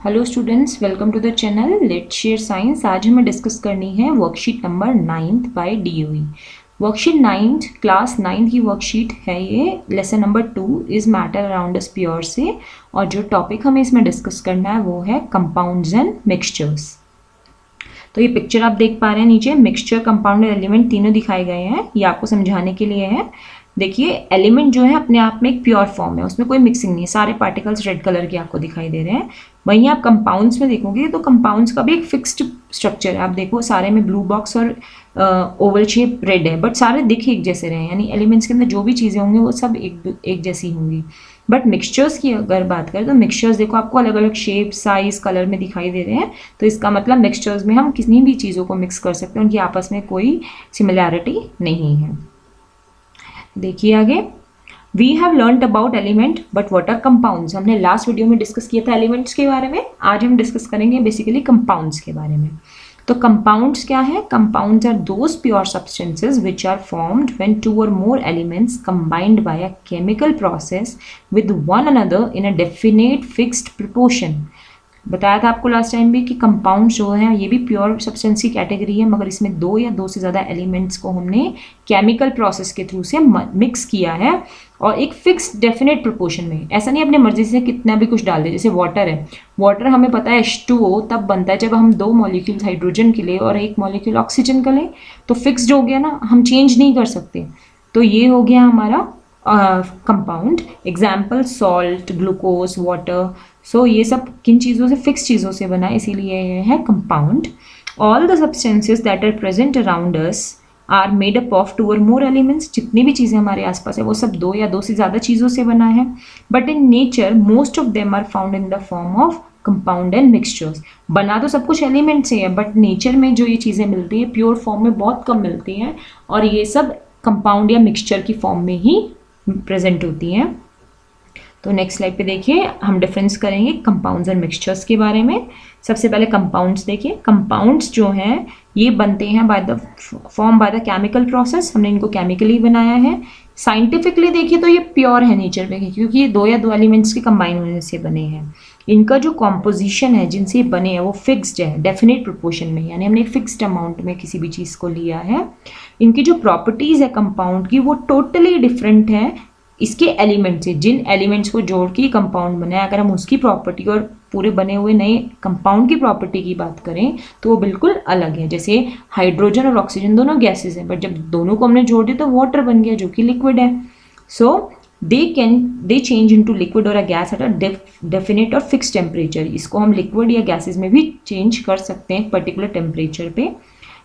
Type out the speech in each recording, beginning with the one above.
Hello students, welcome to the channel let's share science. आज हमें discuss करनी है worksheet number 9th by DOE। Worksheet 9th class 9th की worksheet है ये। Lesson number 2 is matter around us pure से, और जो टॉपिक हमें इसमें डिस्कस करना है वो है कंपाउंड्स एंड मिक्सचर्स। तो ये पिक्चर आप देख पा रहे हैं, नीचे मिक्सचर, कंपाउंड और एलिमेंट तीनों दिखाए गए हैं। ये आपको समझाने के लिए है। देखिए, एलिमेंट जो है अपने आप में एक प्योर फॉर्म है, उसमें कोई मिक्सिंग नहीं है, सारे पार्टिकल्स रेड कलर के आपको दिखाई दे रहे हैं। वहीं आप कंपाउंड्स में देखोगे तो कंपाउंड्स का भी एक फिक्स्ड स्ट्रक्चर है। आप देखो सारे में ब्लू बॉक्स और ओवल शेप रेड है, बट सारे दिख एक जैसे रहे, यानी एलिमेंट्स के अंदर जो भी चीज़ें होंगी वो सब एक जैसी होंगी। बट मिक्सचर्स की अगर बात करें तो मिक्सचर्स देखो आपको अलग अलग शेप, साइज, कलर में दिखाई दे रहे हैं। तो इसका मतलब मिक्सचर्स में हम किसी भी चीज़ों को मिक्स कर सकते हैं, उनकी आपस में कोई सिमिलैरिटी नहीं है। देखिए आगे, we have learned about element but what are compounds. हमने लास्ट वीडियो में डिस्कस किया था एलिमेंट्स के बारे में। आज हम डिस्कस करेंगे बेसिकली कंपाउंड्स के बारे में। तो कंपाउंड्स क्या है? Compounds are those pure substances which are formed when two और more elements combined by a chemical process with one another in a definite fixed proportion. बताया था आपको लास्ट टाइम भी कि कंपाउंड जो है ये भी प्योर सब्सटेंस की कैटेगरी है, मगर इसमें दो या दो से ज़्यादा एलिमेंट्स को हमने केमिकल प्रोसेस के थ्रू से मिक्स किया है, और एक फिक्स डेफिनेट प्रोपोर्शन में। ऐसा नहीं अपने मर्जी से कितना भी कुछ डाल दे। जैसे वाटर है, वाटर हमें पता है H2O तब बनता है जब हम दो मॉलिक्यूल हाइड्रोजन के लिए और एक मॉलिक्यूल ऑक्सीजन का लें, तो फिक्स्ड हो गया ना, हम चेंज नहीं कर सकते। तो ये हो गया हमारा compound. Example salt, glucose, water. So ये सब किन चीज़ों से? फिक्स चीज़ों से बना है, इसीलिए ये है compound. All the substances that are present around us are made up of two और मोर एलिमेंट्स। जितनी भी चीज़ें हमारे आसपास है वो सब दो या दो से ज़्यादा चीज़ों से बना है। But in nature most of them are found in the form of compound and mixtures. बना तो सब कुछ एलिमेंट से है, बट नेचर में जो ये चीज़ें मिलती है प्योर फॉर्म में बहुत कम मिलती हैं, और ये सब कंपाउंड या मिक्सचर की फॉर्म में ही प्रेजेंट होती हैं। तो नेक्स्ट स्लाइड पे देखिए, हम डिफरेंस करेंगे कंपाउंड्स और मिक्सचर्स के बारे में। सबसे पहले कंपाउंड्स देखिए। कंपाउंड्स जो हैं ये बनते हैं by the form by the chemical process. हमने इनको केमिकली बनाया है। साइंटिफिकली देखिए तो ये प्योर है नेचर में, क्योंकि ये दो या दो एलिमेंट्स के कंबाइन होने से बने हैं। इनका जो कॉम्पोजिशन है जिनसे ये बने हैं वो फिक्स्ड है, डेफिनेट प्रोपोर्शन में, यानी हमने फिक्स्ड अमाउंट में किसी भी चीज़ को लिया है। इनकी जो प्रॉपर्टीज़ है कंपाउंड की वो टोटली डिफरेंट है इसके एलिमेंट से। जिन एलिमेंट्स को जोड़ के कंपाउंड बना है, अगर हम उसकी प्रॉपर्टी और पूरे बने हुए नए कंपाउंड की प्रॉपर्टी की बात करें तो वो बिल्कुल अलग है। जैसे हाइड्रोजन और ऑक्सीजन दोनों गैसेस हैं, बट जब दोनों को हमने जोड़ दिया तो वाटर बन गया जो कि लिक्विड है। सो दे चेंज इनटू लिक्विड और a gas at a definite और फिक्स टेम्परेचर। इसको हम लिक्विड या गैसेज में भी चेंज कर सकते हैं पर्टिकुलर टेम्परेचर पे।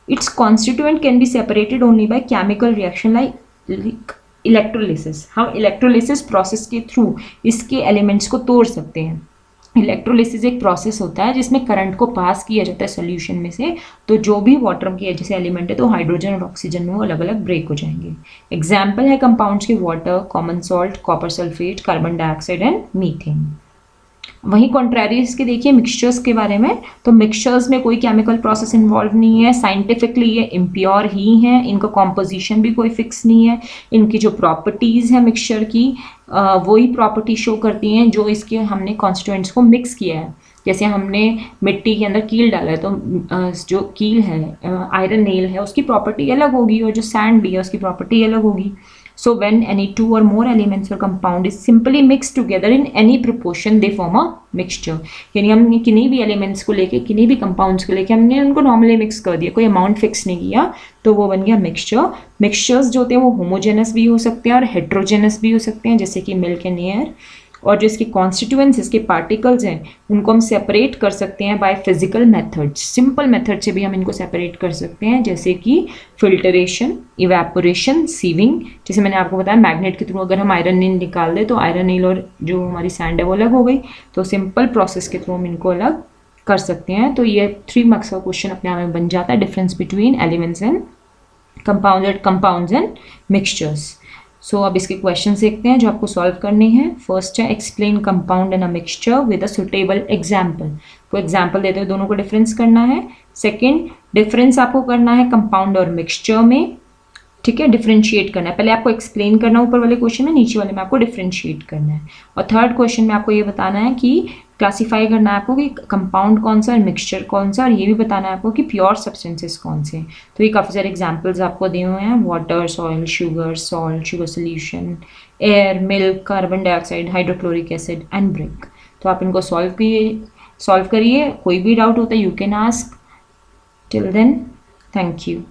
It's constituent can be separated only by chemical reaction like electrolysis. हम इलेक्ट्रोलिसिस प्रोसेस के थ्रू इसके एलिमेंट्स को तोड़ सकते हैं। इलेक्ट्रोलिसिस एक प्रोसेस होता है जिसमें करंट को पास किया जाता है सोल्यूशन में से, तो जो भी वाटर के जैसे एलिमेंट है तो हाइड्रोजन और ऑक्सीजन में वो अलग अलग ब्रेक हो जाएंगे। एग्जाम्पल है कंपाउंड्स के water, common salt, copper sulphate, carbon dioxide and methane. वहीं कॉन्ट्रेरियस के देखिए मिक्सचर्स के बारे में। तो मिक्सचर्स में कोई केमिकल प्रोसेस इन्वॉल्व नहीं है, साइंटिफिकली ये इम्प्योर ही हैं, इनका कॉम्पोजिशन भी कोई फिक्स नहीं है। इनकी जो प्रॉपर्टीज़ है मिक्सचर की वही प्रॉपर्टी शो करती हैं जो इसके हमने कॉन्स्टिट्यूएंट्स को मिक्स किया है। जैसे हमने मिट्टी के अंदर कील डाला है तो जो कील है, आयरन नेल है, उसकी प्रॉपर्टी अलग होगी, और जो सैंड भी है उसकी प्रॉपर्टी अलग होगी। So when any two or more elements or compound is simply mixed together in any proportion, they form a mixture। यानी हमने किन्हीं भी एलिमेंट्स को लेके, किन्हीं भी कंपाउंड्स को लेके हमने उनको नॉर्मली मिक्स कर दिया, कोई अमाउंट फिक्स नहीं किया, तो वो बन गया मिक्सचर। मिक्सचर्स जो होते हैं वो होमोजेनस भी हो सकते हैं और हेट्रोजेनस भी हो सकते हैं, जैसे कि मिल्क एंड एयर। और जो इसके कॉन्स्टिट्यूएंट्स, इसके पार्टिकल्स हैं, उनको हम सेपरेट कर सकते हैं by physical methods. Simple method से भी हम इनको सेपरेट कर सकते हैं, जैसे कि फिल्टरेशन, इवेपोरेशन, सीविंग। जैसे मैंने आपको बताया मैग्नेट के थ्रू अगर हम आयरन नील निकाल दें तो आयरन नील और जो हमारी सैंड है वो अलग हो गई। तो सिंपल प्रोसेस के थ्रू हम इनको अलग कर सकते हैं। तो ये 3 मार्क्स का क्वेश्चन अपने आप में बन जाता है, difference between elements and compounds and mixtures. So अब इसके क्वेश्चन देखते हैं जो आपको सॉल्व करने हैं। फर्स्ट है explain compound and a mixture with a suitable example. कोई एग्जाम्पल देते हुए दोनों को डिफरेंस करना है। सेकेंड, डिफरेंस आपको करना है कंपाउंड और मिक्सचर में, ठीक है, डिफरेंशिएट करना है। पहले आपको एक्सप्लेन करना है ऊपर वाले क्वेश्चन में, नीचे वाले में आपको डिफरेंशिएट करना है। और थर्ड क्वेश्चन में आपको ये बताना है कि क्लासीफाई करना है आपको कि कंपाउंड कौन सा और मिक्सचर कौन सा, और ये भी बताना है आपको कि प्योर सब्सटेंसेस कौन से। तो ये काफ़ी सारे एग्जांपल्स आपको दिए हुए हैं, water, soil, sugar, salt, sugar solution, air, milk, carbon dioxide, hydrochloric acid and brick. तो आप इनको सॉल्व करिए। कोई भी डाउट होता है you can ask. Till then, thank you.